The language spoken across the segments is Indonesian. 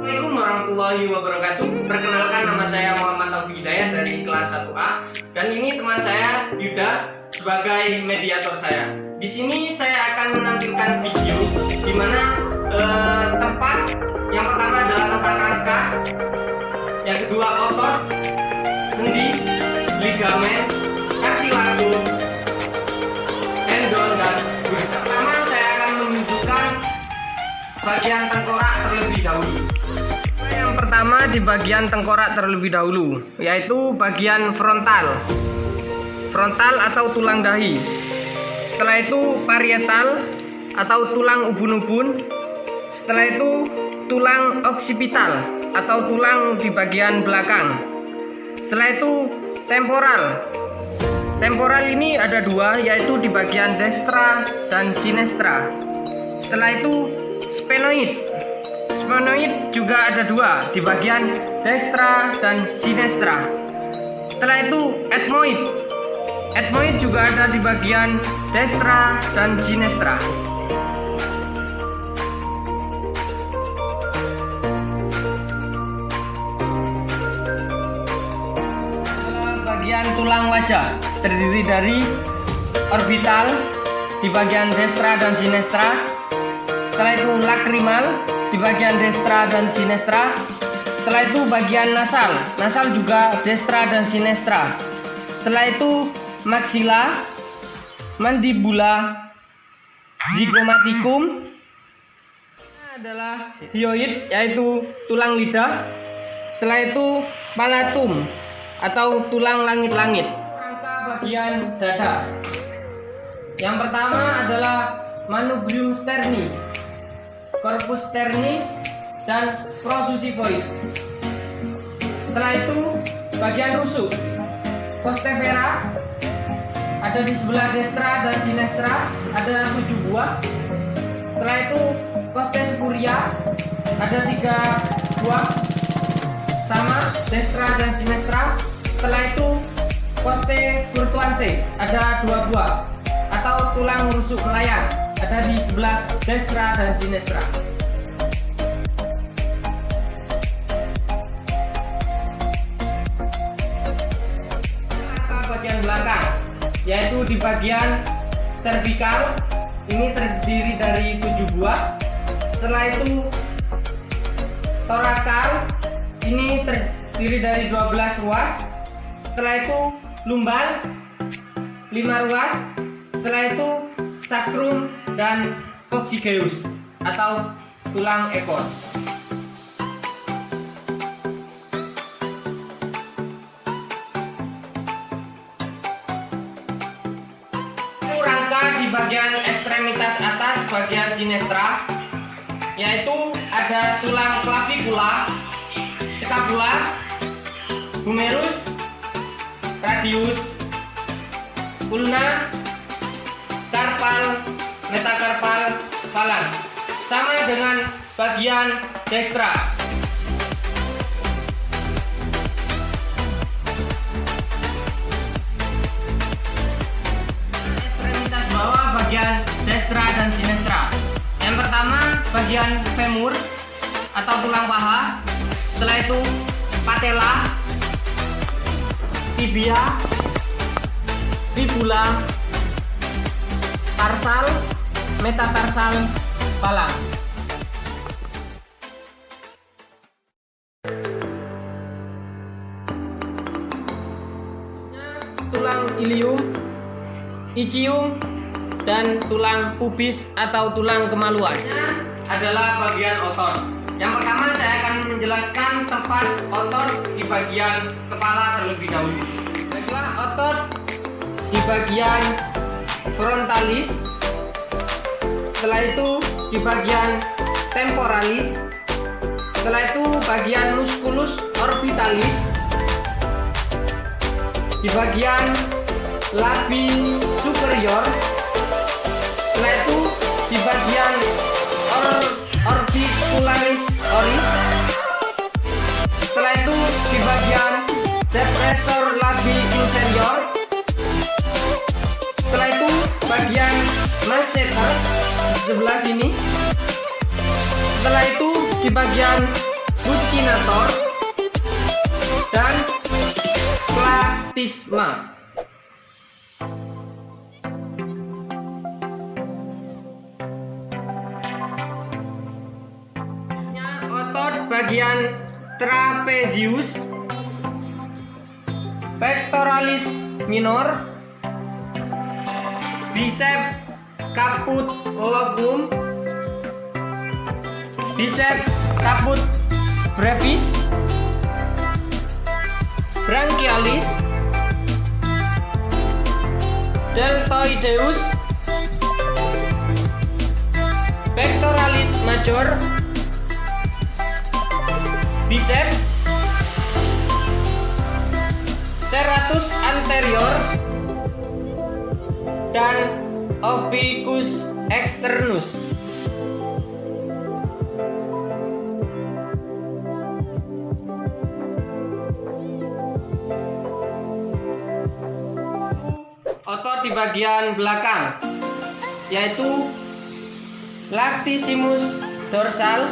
Assalamualaikum warahmatullahi wabarakatuh. Perkenalkan, nama saya Muhammad Taufik Hidayat dari kelas 1A, dan ini teman saya Yuda sebagai mediator saya. Di sini saya akan menampilkan video di mana tempat yang pertama adalah tempat rangka, yang kedua otot, sendi, ligamen, kartilago, tendon, dan gus. Pertama saya akan menunjukkan bagian tengkorak terlebih dahulu. Yang pertama di bagian tengkorak terlebih dahulu, yaitu bagian frontal atau tulang dahi. Setelah itu parietal atau tulang ubun-ubun. Setelah itu tulang oksipital atau tulang di bagian belakang. Setelah itu temporal ini ada dua, yaitu di bagian destra dan sinestra. Setelah itu sphenoid juga ada dua, di bagian destra dan sinestra. Setelah itu ethmoid juga ada di bagian destra dan sinestra. Bagian tulang wajah terdiri dari orbital di bagian destra dan sinestra. Setelah itu lakrimal di bagian destra dan sinestra. Setelah itu bagian nasal juga destra dan sinestra. Setelah itu maxilla, mandibula, zygomaticum. Adalah hyoid, yaitu tulang lidah. Setelah itu palatum atau tulang langit-langit. Rangka bagian dada. Yang pertama adalah manubrium sterni, corpus sterni, dan prosusivoid. Setelah itu bagian rusuk, coste vera ada di sebelah destra dan sinestra, ada 7 buah. Setelah itu coste spuria ada 3 buah, sama destra dan sinestra. Setelah itu coste virtuante ada 2 buah, atau tulang rusuk melayang, ada di sebelah destra dan sinestra. Bagian belakang, yaitu di bagian cervical, ini terdiri dari 7 buah. Setelah itu torakal, ini terdiri dari 12 ruas. Setelah itu lumbal, 5 ruas. Setelah itu sacrum dan coccygeus atau tulang ekor. Rangka di bagian ekstremitas atas bagian sinestra, yaitu ada tulang clavicula, scapula, humerus, radius, ulna, karpal, metakarpal, phalanx. Sama dengan bagian destra. Ekstremitas bawah bagian destra dan sinestra. Yang pertama bagian femur atau tulang paha. Setelah itu patella, tibia, fibula, tarsal, metatarsal, phalanx. Tulang ilium, ischium, dan tulang pubis atau tulang kemaluan. Adalah bagian otot. Yang pertama saya akan menjelaskan tempat otot di bagian kepala terlebih dahulu. Bagian otot di bagian frontalis. Setelah itu di bagian temporalis. Setelah itu bagian musculus orbitalis, di bagian labi superior. Setelah itu di bagian orbicularis oris. Setelah itu di bagian depressor labi inferior. Setelah itu bagian masseter di sebelah sini. Setelah itu di bagian buccinator, dan platysma. Otot bagian trapezius, pectoralis minor, bicep caput locum, bicep caput brevis, branchialis, deltoideus, pectoralis major, bicep, serratus anterior, dan obliquus externus. Otot di bagian belakang, yaitu latissimus dorsal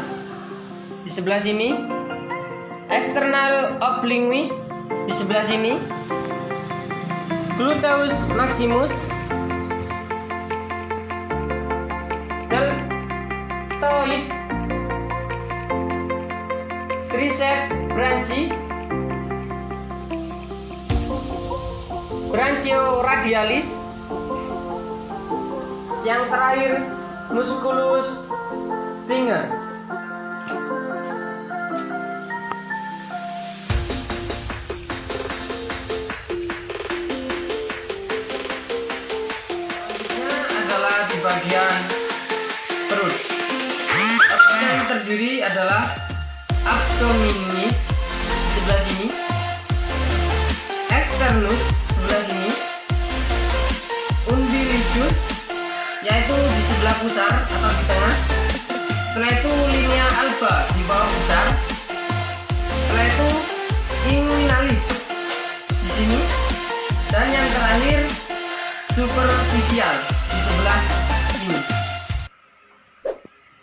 di sebelah sini, external obliqui di sebelah sini, gluteus maximus, deltoid, tricep branchi, branchioradialis, yang terakhir musculus Singer. Adalah di bagian perut. Otot yang terdiri adalah abdominis sebelah sini, externus sebelah sini, umbilicus yaitu di sebelah pusar atau di tengah. Setelah itu linea alba di bawah pusar. Setelah itu inguinalis di sini, dan yang terakhir superficial di sebelah sini.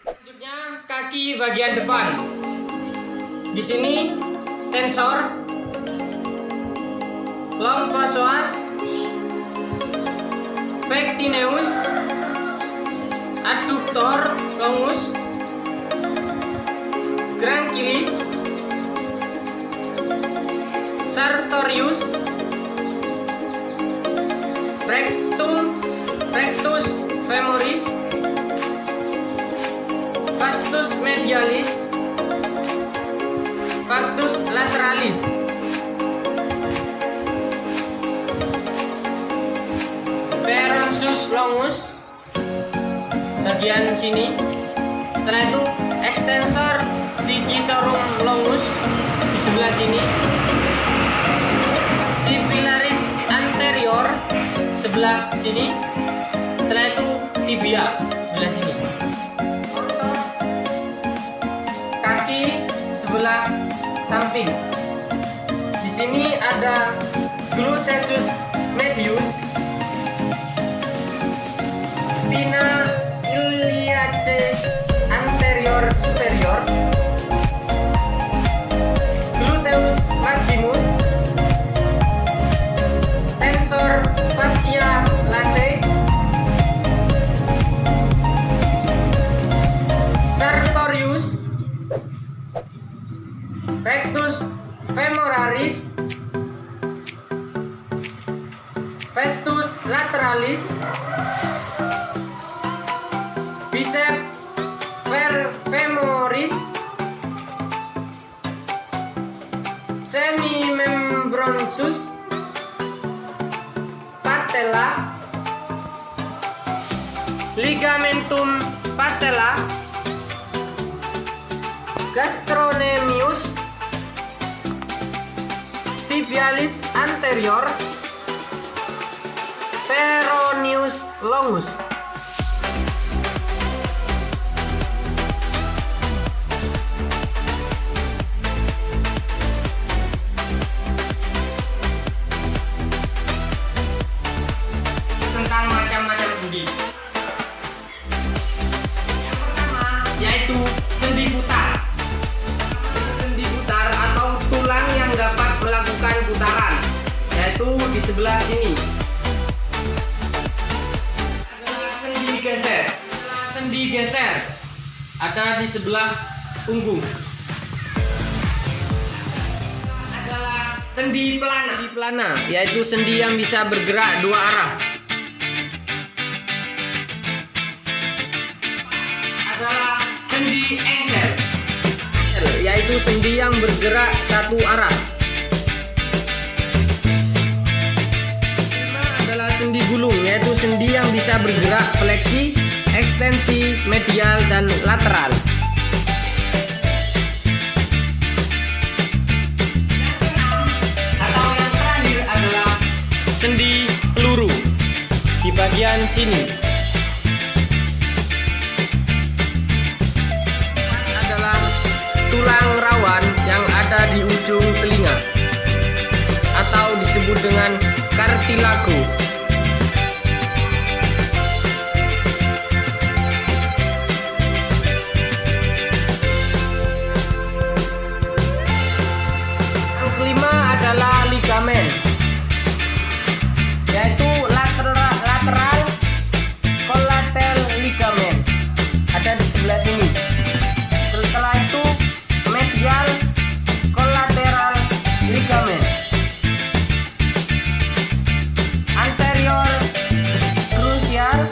Selanjutnya kaki bagian depan. Di sini tensor, long psoas, pectineus, adductor longus, branchialis, sartorius, rectus femoris, vastus medialis, vastus lateralis. Peroneus longus bagian sini. Setelah itu extensor digitorum longus di sebelah sini, tibialis anterior sebelah sini. Setelah itu tibia sebelah sini. Kaki sebelah samping. Di sini ada gluteus medius, spina iliace anterior superior, gluteus maximus, tensor fascia latae, sartorius, rectus femoralis, vastus lateralis, bicep femoris, semimembranous, patella, ligamentum patella, gastrocnemius, tibialis anterior, peroneus longus. Tentang macam-macam sendi. Yang pertama yaitu sendi putar. Sendi yaitu di sebelah sini. Adalah sendi geser. Sendi geser ada di sebelah punggung. Adalah sendi pelana. Sendi pelana yaitu sendi yang bisa bergerak dua arah. Adalah sendi engsel, yaitu sendi yang bergerak satu arah. Adalah sendi gulung, yaitu sendi yang bisa bergerak fleksi, ekstensi, medial, dan lateral. Atau yang terakhir adalah sendi peluru di bagian sini. Adalah tulang rawan yang ada di ujung telinga atau disebut dengan kartilago. Adalah ligamen, yaitu lateral collateral ligamen ada di sebelah sini. Setelah itu medial collateral ligamen, anterior cruciate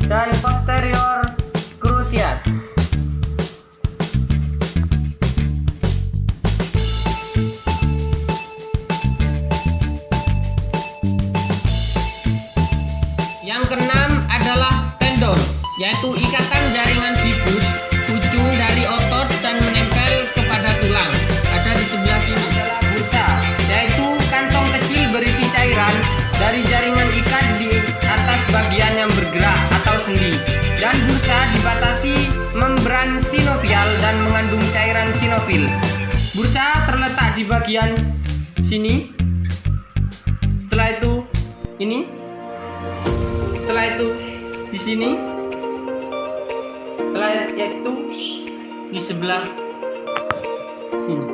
dan posterior cruciate. Yang keenam adalah tendon, yaitu ikatan jaringan fibus ujung dari otot dan menempel kepada tulang. Ada di sebelah sini. Bursa, yaitu kantong kecil berisi cairan dari jaringan ikat di atas bagian yang bergerak atau sendi. Dan bursa dibatasi membran sinovial dan mengandung cairan sinofil. Bursa terletak di bagian sini. Setelah itu ini. Setelah itu di sini, setelah itu di sebelah sini.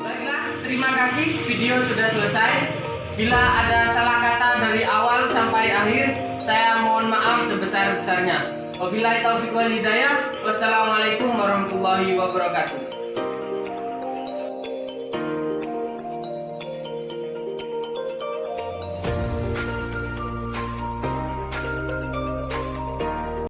Baiklah, terima kasih, video sudah selesai. Bila ada salah kata dari awal sampai akhir, saya mohon maaf sebesar-besarnya. Wabillahi taufiq wal hidayah. Wassalamualaikum warahmatullahi wabarakatuh.